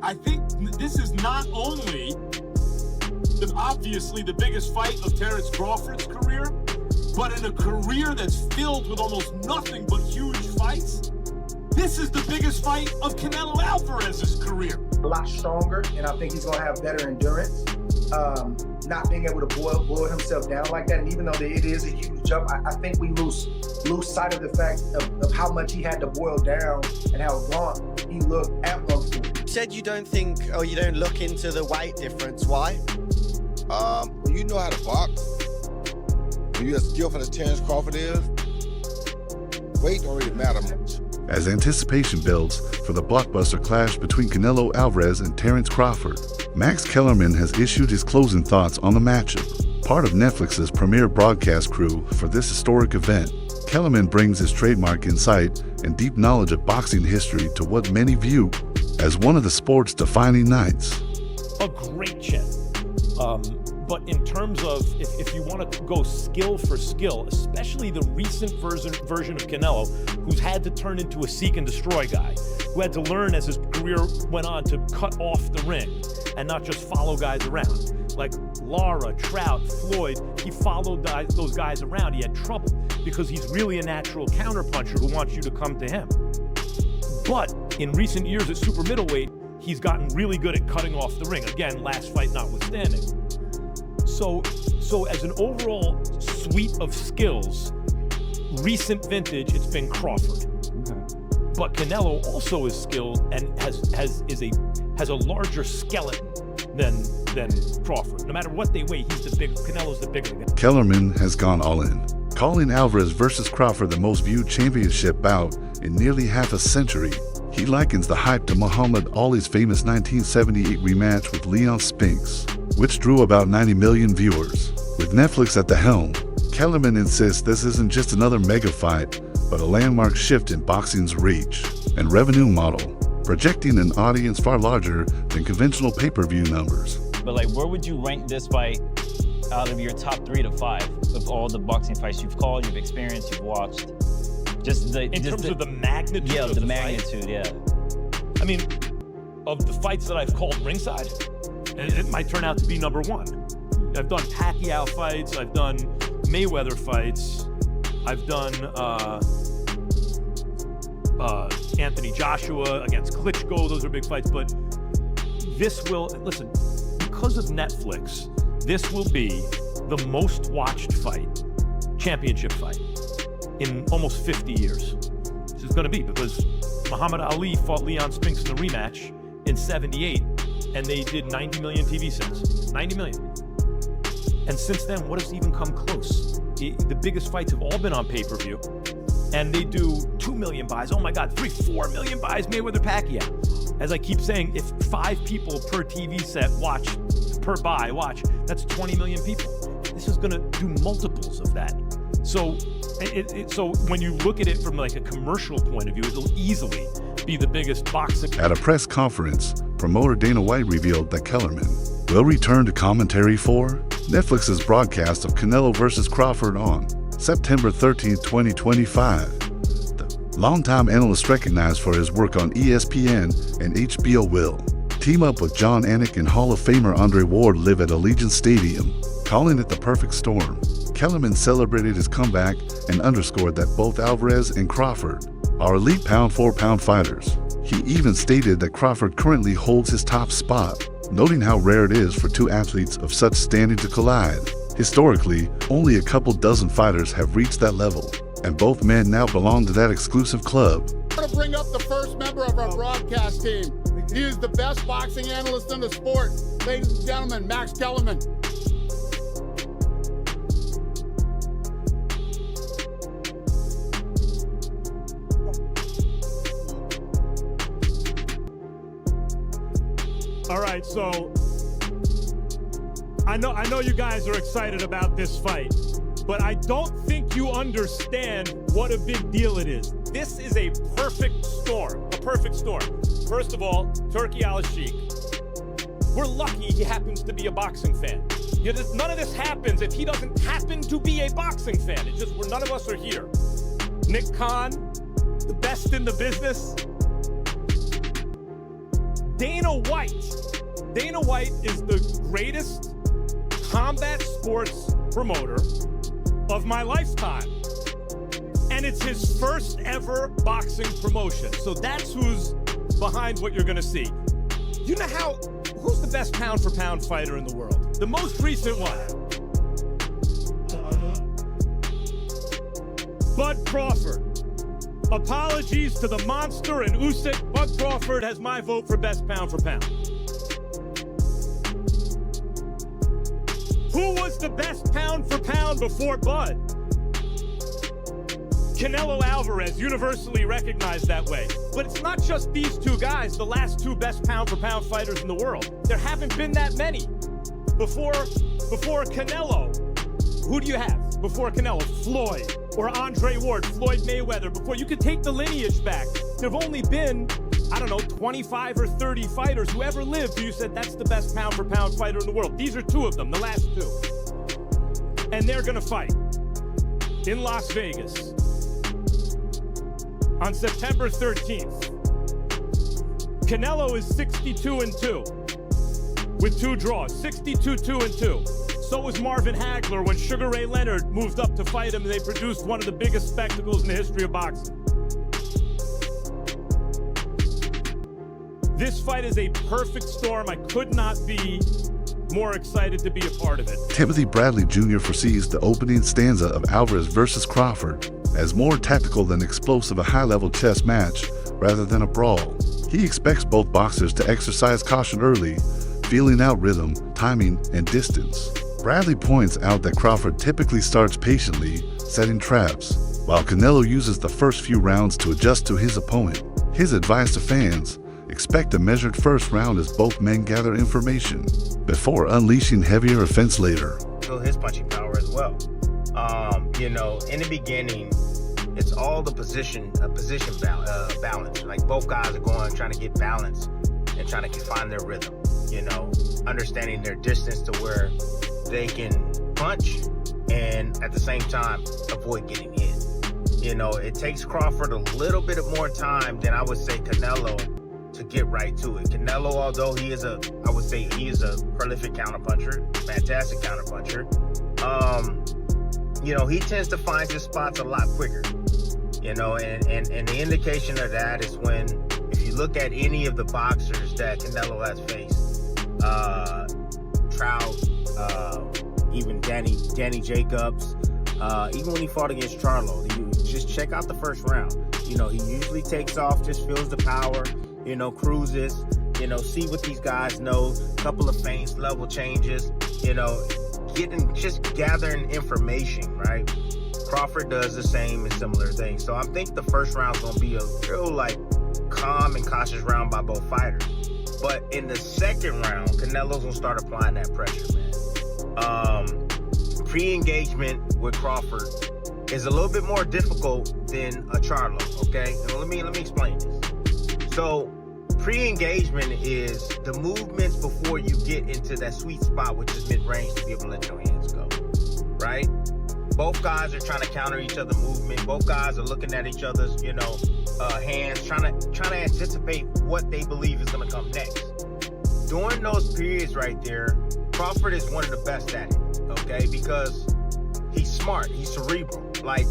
I think this is not only obviously the biggest fight of Terence Crawford's career, but in a career that's filled with almost nothing but huge fights, this is the biggest fight of Canelo Alvarez's career. A lot stronger, and I think he's going to have better endurance. Not being able to boil himself down like that, and even though it is a huge jump, I think we lose sight of the fact of how much he had to boil down and how gaunt he looked at 140. You said you don't think, or you don't look into the weight difference. Why? When you know how to box, when you're as skillful as Terence Crawford is, weight don't really matter much. As anticipation builds for the blockbuster clash between Canelo Alvarez and Terence Crawford, Max Kellerman has issued his closing thoughts on the matchup. Part of Netflix's premier broadcast crew for this historic event, Kellerman brings his trademark insight and deep knowledge of boxing history to what many view as one of the sport's defining nights. A great chin. But in terms of, if you want to go skill for skill, especially the recent version of Canelo, who's had to turn into a seek and destroy guy, who had to learn as his career went on to cut off the ring and not just follow guys around. Like Lara, Trout, Floyd, he followed those guys around. He had trouble because he's really a natural counterpuncher who wants you to come to him. But in recent years at super middleweight, he's gotten really good at cutting off the ring. Again, last fight notwithstanding. So as an overall suite of skills, recent vintage, it's been Crawford. But Canelo also is skilled and has a larger skeleton than Crawford. No matter what they weigh, Canelo's the bigger guy. Kellerman has gone all in, calling Alvarez versus Crawford the most viewed championship bout in nearly half a century. He likens the hype to Muhammad Ali's famous 1978 rematch with Leon Spinks, which drew about 90 million viewers. With Netflix at the helm, Kellerman insists this isn't just another mega fight, but a landmark shift in boxing's reach and revenue model, projecting an audience far larger than conventional pay-per-view numbers. But like, where would you rank this fight out of your top 3 to 5 of all the boxing fights you've called, you've experienced, you've watched? In terms of the magnitude of the magnitude, fight? Yeah. I mean, of the fights that I've called ringside, it might turn out to be number 1. I've done Pacquiao fights, I've done Mayweather fights, I've done Anthony Joshua against Klitschko, those are big fights, but this will, listen, because of Netflix, this will be the most watched fight, championship fight, in almost 50 years. This is gonna be, because Muhammad Ali fought Leon Spinks in the rematch in 78, and they did 90 million TV sets, 90 million. And since then, what has even come close? The biggest fights have all been on pay-per-view, and they do 2 million buys. Oh my God, 4 million buys, Mayweather Pacquiao. As I keep saying, if 5 people per TV set watch, that's 20 million people. This is gonna do multiples of that. So, so when you look at it from like a commercial point of view, it'll easily be the biggest boxing. At a press conference, promoter Dana White revealed that Kellerman will return to commentary for Netflix's broadcast of Canelo versus Crawford on September 13, 2025. The longtime analyst recognized for his work on ESPN and HBO will team up with John Anik and Hall of Famer Andre Ward live at Allegiant Stadium, calling it the perfect storm. Kellerman celebrated his comeback and underscored that both Alvarez and Crawford are elite pound-for-pound fighters. He even stated that Crawford currently holds his top spot, noting how rare it is for 2 athletes of such standing to collide. Historically, only a couple dozen fighters have reached that level, and both men now belong to that exclusive club. I'm going to bring up the first member of our broadcast team. He is the best boxing analyst in the sport. Ladies and gentlemen, Max Kellerman. All right, so I know you guys are excited about this fight, but I don't think you understand what a big deal it is. This is a perfect storm, First of all, Turki Al-Sheikh. We're lucky he happens to be a boxing fan. None of this happens if he doesn't happen to be a boxing fan. It's just none of us are here. Nick Khan, the best in the business. Dana White. Dana White is the greatest combat sports promoter of my lifetime. And it's his first ever boxing promotion. So that's who's behind what you're gonna see. You know who's the best pound for pound fighter in the world? The most recent one. Bud Crawford. Apologies to the monster and Usyk. Bud Crawford has my vote for best pound for pound. Who was the best pound for pound before Bud? Canelo Alvarez, universally recognized that way. But it's not just these two guys, the last two best pound for pound fighters in the world. There haven't been that many. Before Canelo, who do you have? Before Canelo, Floyd or Andre Ward, Floyd Mayweather. Before, you could take the lineage back. There have only been, I don't know, 25 or 30 fighters who ever lived who you said that's the best pound for pound fighter in the world. These are two of them, the last two. And they're gonna fight in Las Vegas on September 13th. Canelo is 62-2 with 2 draws, 62-2-2. So was Marvin Hagler when Sugar Ray Leonard moved up to fight him and they produced one of the biggest spectacles in the history of boxing. This fight is a perfect storm. I could not be more excited to be a part of it. Timothy Bradley Jr. foresees the opening stanza of Alvarez versus Crawford as more tactical than explosive, a high-level chess match rather than a brawl. He expects both boxers to exercise caution early, feeling out rhythm, timing, and distance. Bradley points out that Crawford typically starts patiently, setting traps, while Canelo uses the first few rounds to adjust to his opponent. His advice to fans: expect a measured first round as both men gather information before unleashing heavier offense later. Feel his punching power as well. In the beginning, it's all the position balance. Like both guys are trying to get balance and trying to find their rhythm. Understanding their distance to where they can punch and at the same time avoid getting hit. It takes Crawford a little bit more time than I would say Canelo to get right to it. Canelo, although he is a prolific counterpuncher, fantastic counterpuncher, he tends to find his spots a lot quicker. And the indication of that is when, if you look at any of the boxers that Canelo has faced, Trout, even Danny Jacobs, even when he fought against Charlo, you just check out the first round. He usually takes off, just feels the power, cruises, see what these guys know, couple of feints, level changes, just gathering information, right? Crawford does the same and similar things. So I think the first round's gonna be a real calm and cautious round by both fighters. But in the second round, Canelo's gonna start applying that pressure, man. Pre-engagement with Crawford is a little bit more difficult than a Charlo, okay? And let me explain this. So pre-engagement is the movements before you get into that sweet spot, which is mid-range, to be able to let your hands go, right? Both guys are trying to counter each other's movement. Both guys are looking at each other's, hands, trying to anticipate what they believe is going to come next. During those periods right there, Crawford is one of the best at it, okay? Because he's smart, he's cerebral. Like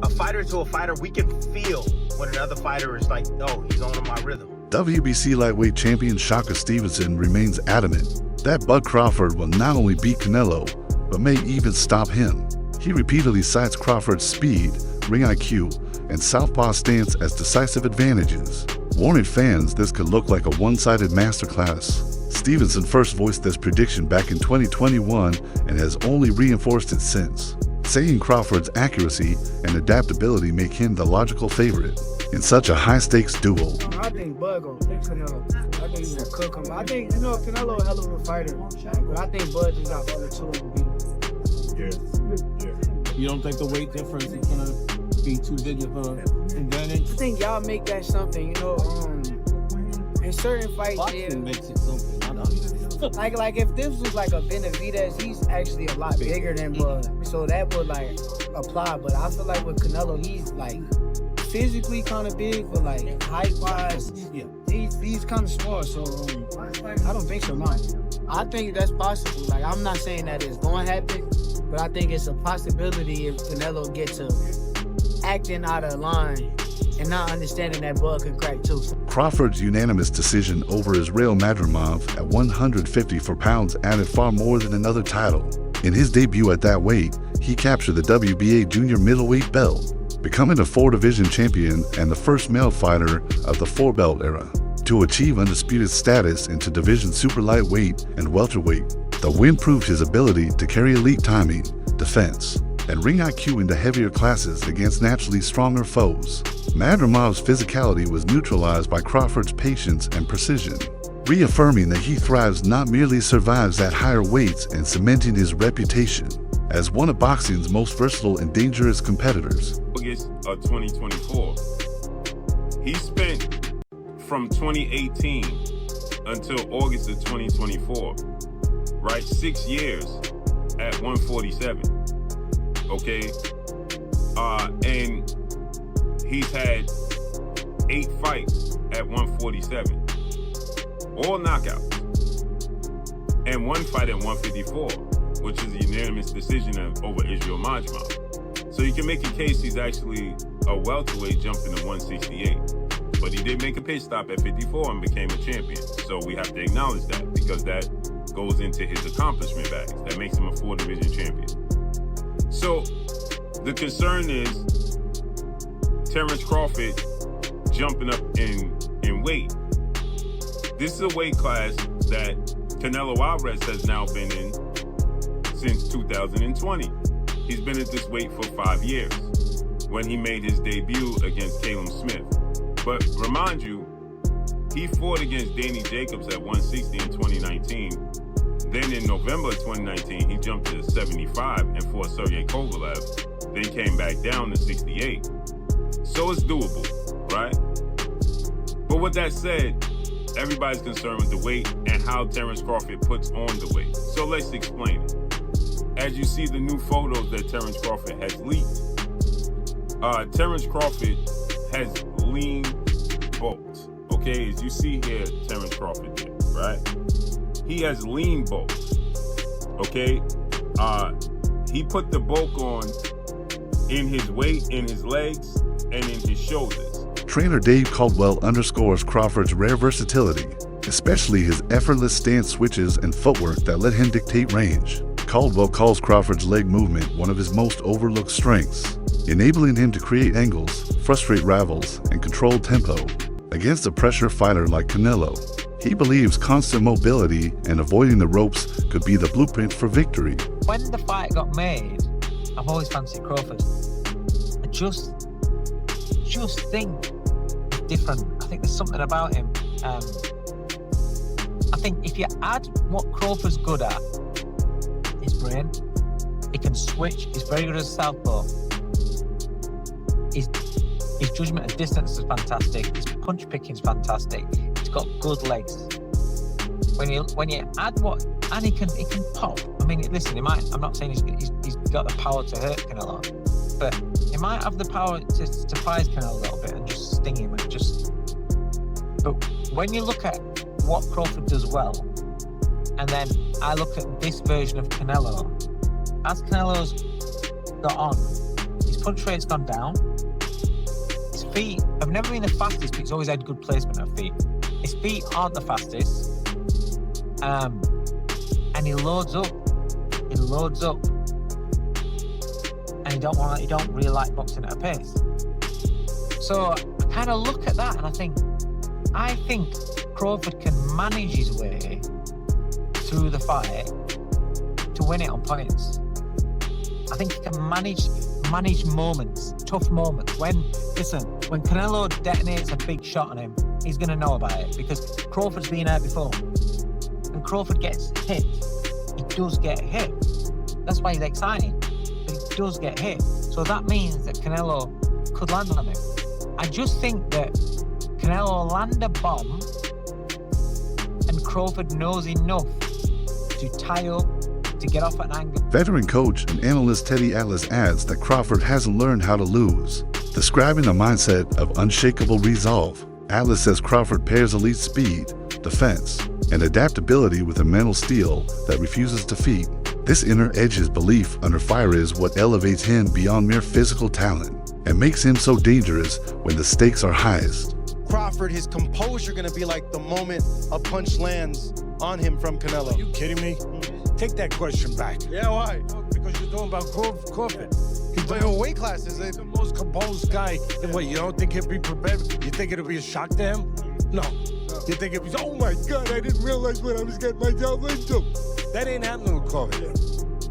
a fighter to a fighter, we can feel when another fighter is like, oh, he's on my rhythm. WBC lightweight champion Shaka Stevenson remains adamant that Bud Crawford will not only beat Canelo, but may even stop him. He repeatedly cites Crawford's speed, ring IQ, and southpaw stance as decisive advantages, warning fans this could look like a one-sided masterclass. Stevenson first voiced this prediction back in 2021 and has only reinforced it since, saying Crawford's accuracy and adaptability make him the logical favorite in such a high-stakes duel. I think Bud gonna pick Canelo. I think he's gonna cook him. I think Canelo a hell of a fighter, but I think Bud just got other two to beat. You don't think the weight difference is gonna be too big of an advantage? I think y'all make that something, in certain fights. Boxing makes it something. Like if this was like a Benavidez, he's actually a lot bigger than Bud, so that would apply. But I feel like with Canelo, he's physically kind of big, but like height-wise, yeah, he's kind of small. So I don't think so, man. I think that's possible. Like, I'm not saying that it's going to happen, but I think it's a possibility if Canelo gets to acting out of line and not understanding that bud can crack too. Crawford's unanimous decision over Israel Madrimov at 154 pounds added far more than another title. In his debut at that weight, he captured the WBA junior middleweight belt, becoming a 4-division champion and the first male fighter of the 4-belt era to achieve undisputed status into division super lightweight and welterweight. The win proved his ability to carry elite timing, defense, and ring IQ into heavier classes against naturally stronger foes. Madrimov's physicality was neutralized by Crawford's patience and precision, reaffirming that he thrives not merely survives at higher weights and cementing his reputation as one of boxing's most versatile and dangerous competitors. August of 2024. He spent from 2018 until August of 2024, right? 6 years at 147. Okay, and he's had 8 fights at 147, all knockouts, and 1 fight at 154, which is a unanimous decision over Israel Madrimov. So you can make a case he's actually a welterweight jumping to 168, but he did make a pit stop at 54 and became a champion. So we have to acknowledge that, because that goes into his accomplishment bags. That makes him a 4-division champion. So the concern is Terence Crawford jumping up in weight. This is a weight class that Canelo Alvarez has now been in since 2020. He's been at this weight for 5 years when he made his debut against Caleb Smith. But remind you, he fought against Danny Jacobs at 160 in 2019. Then in November of 2019, he jumped to 75 and fought Sergey Kovalev, then came back down to 68. So it's doable, right? But with that said, everybody's concerned with the weight and how Terence Crawford puts on the weight. So let's explain it. As you see the new photos that Terence Crawford has leaked, Terence Crawford has lean bulks. Okay, as you see here, Terence Crawford did, right? He has lean bulk, okay? He put the bulk on in his weight, in his legs, and in his shoulders. Trainer Dave Caldwell underscores Crawford's rare versatility, especially his effortless stance switches and footwork that let him dictate range. Caldwell calls Crawford's leg movement one of his most overlooked strengths, enabling him to create angles, frustrate rivals, and control tempo. Against a pressure fighter like Canelo, he believes constant mobility and avoiding the ropes could be the blueprint for victory. When the fight got made, I've always fancied Crawford. I just think it's different. I think there's something about him. I think if you add what Crawford's good at, his brain, he can switch, he's very good as a southpaw. His judgment of distance is fantastic, his punch picking is fantastic, he's got good legs. When you add what, and he can pop. I mean, listen, I'm not saying he's got the power to hurt Canelo, but he might have the power to surprise Canelo a little bit and just sting him and just. But when you look at what Crawford does well, and then I look at this version of Canelo, as Canelo's got on, his punch rate's gone down. His feet have never been the fastest, but he's always had good placement of feet. His feet aren't the fastest, and he loads up. And he don't really like boxing at a pace. So I kind of look at that and I think Crawford can manage his way through the fight to win it on points. I think he can manage moments, tough moments. When Canelo detonates a big shot on him, he's going to know about it because Crawford's been out before. When Crawford gets hit, he does get hit. That's why he's exciting. But he does get hit. So that means that Canelo could land on him. I just think that Canelo will land a bomb and Crawford knows enough to tie up, to get off at an angle. Veteran coach and analyst Teddy Atlas adds that Crawford hasn't learned how to lose. Describing a mindset of unshakable resolve, Atlas says Crawford pairs elite speed, defense, and adaptability with a mental steel that refuses defeat. This inner edge's belief under fire is what elevates him beyond mere physical talent and makes him so dangerous when the stakes are highest. Crawford, his composure gonna be like the moment a punch lands on him from Canelo. Are you kidding me? Take that question back. Yeah, why? Because you're talking about Crawford. He's playing weight classes. He's the most composed guy. And what, you don't think he'll be prepared? You think it'll be a shock to him? No. You think it'll be, oh my God, I didn't realize what I was getting myself into. That ain't happening with Crawford.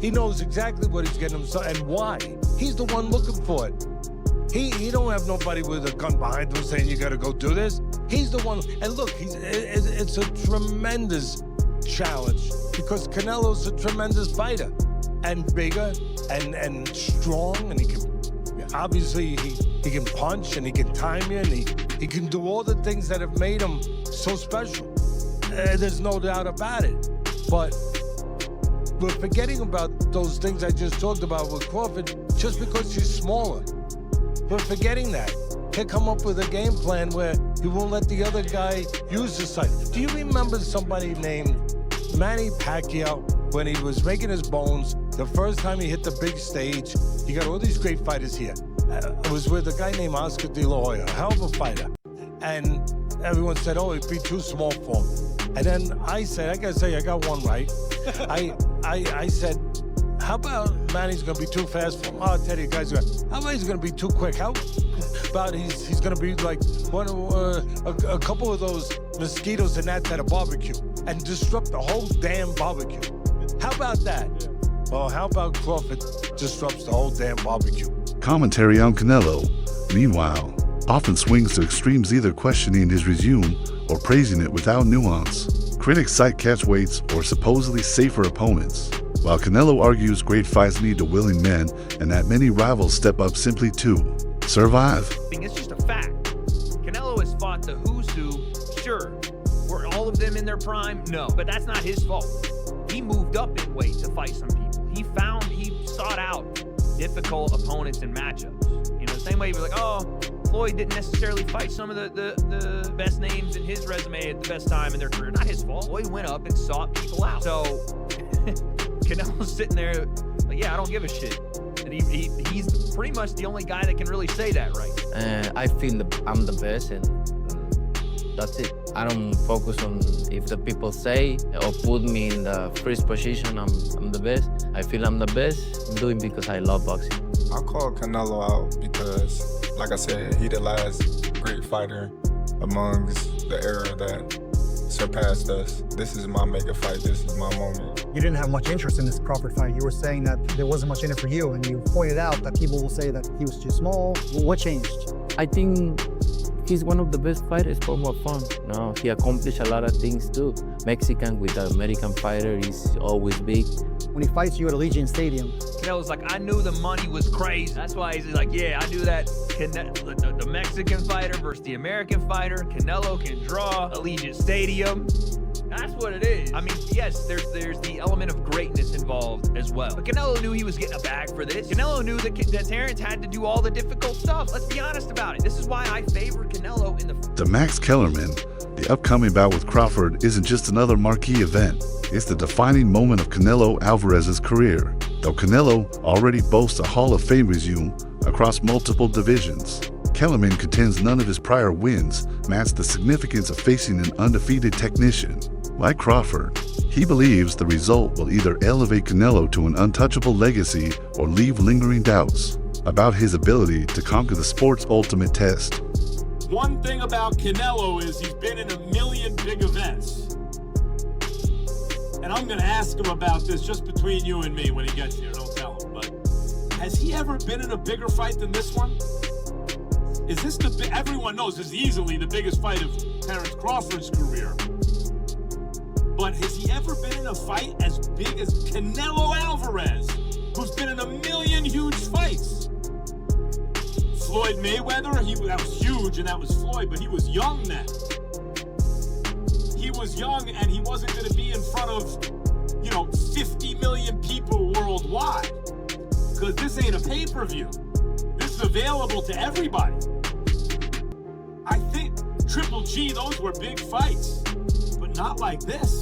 He knows exactly what he's getting himself and why. He's the one looking for it. He don't have nobody with a gun behind him saying you gotta go do this. He's the one, and look, it's a tremendous challenge because Canelo's a tremendous fighter and bigger and strong, and he can obviously he can punch and he can time you and he can do all the things that have made him so special. There's no doubt about it. But we're forgetting about those things I just talked about with Crawford just because he's smaller. We're forgetting that. He'll come up with a game plan where he won't let the other guy use the side. Do you remember somebody named Manny Pacquiao when he was making his bones, the first time he hit the big stage? You got all these great fighters here. It was with a guy named Oscar De La Hoya, a hell of a fighter. And everyone said, oh, it'd be too small for him. And then I said, I gotta say, I got one right. I said, how about Manny's gonna be too fast for him? Oh, I'll tell you guys, how about he's gonna be too quick? How about he's gonna be like a couple of those mosquitoes and at a barbecue and disrupt the whole damn barbecue? How about that? Well, how about Crawford disrupts the whole damn barbecue? Commentary on Canelo, meanwhile, often swings to extremes, either questioning his regime or praising it without nuance. Critics cite catchweights or supposedly safer opponents, while Canelo argues great fights need a willing men and that many rivals step up simply to survive. It's just a fact. Canelo has fought the who's who, sure. Were all of them in their prime? No, but that's not his fault. He moved up in weight to fight some people. He sought out difficult opponents and matchups. You know, the same way he was like, oh, Floyd didn't necessarily fight some of the best names in his resume at the best time in their career. Not his fault. Floyd went up and sought people out. So Canelo's sitting there like, yeah, I don't give a shit. And he's pretty much the only guy that can really say that, right? I feel I'm the best, and that's it. I don't focus on if the people say or put me in the first position, I'm the best. I feel I'm the best. I'm doing because I love boxing. I call Canelo out because, like I said, he the last great fighter amongst the era that surpassed us. This is my mega fight. This is my moment. You didn't have much interest in this Crawford fight. You were saying that there wasn't much in it for you, and you pointed out that people will say that he was too small. What changed? I think he's one of the best fighters for more fun. No, he accomplished a lot of things too. Mexican with the American fighter is always big. When he fights you at Allegiant Stadium, Canelo's like, I knew the money was crazy. That's why he's like, yeah, I knew that. The Mexican fighter versus the American fighter. Canelo can draw Allegiant Stadium. That's what it is. I mean, yes, there's the element of greatness involved as well. But Canelo knew he was getting a bag for this. Canelo knew that Terence had to do all the difficult stuff. Let's be honest about it. This is why I favor Canelo in the... To Max Kellerman, the upcoming bout with Crawford isn't just another marquee event. It's the defining moment of Canelo Alvarez's career. Though Canelo already boasts a Hall of Fame resume across multiple divisions, Kellerman contends none of his prior wins match the significance of facing an undefeated technician. Like Crawford, he believes the result will either elevate Canelo to an untouchable legacy or leave lingering doubts about his ability to conquer the sport's ultimate test. One thing about Canelo is he's been in a million big events. And I'm going to ask him about this just between you and me when he gets here. Don't tell him. But has he ever been in a bigger fight than this one? Is this everyone knows this is easily the biggest fight of Terence Crawford's career. But has he ever been in a fight as big as Canelo Alvarez, who's been in a million huge fights? Floyd Mayweather, that was huge and that was Floyd, but he was young then. He was young and he wasn't going to be in front of, 50 million people worldwide. Because this ain't a pay-per-view. This is available to everybody. I think Triple G, those were big fights, but not like this.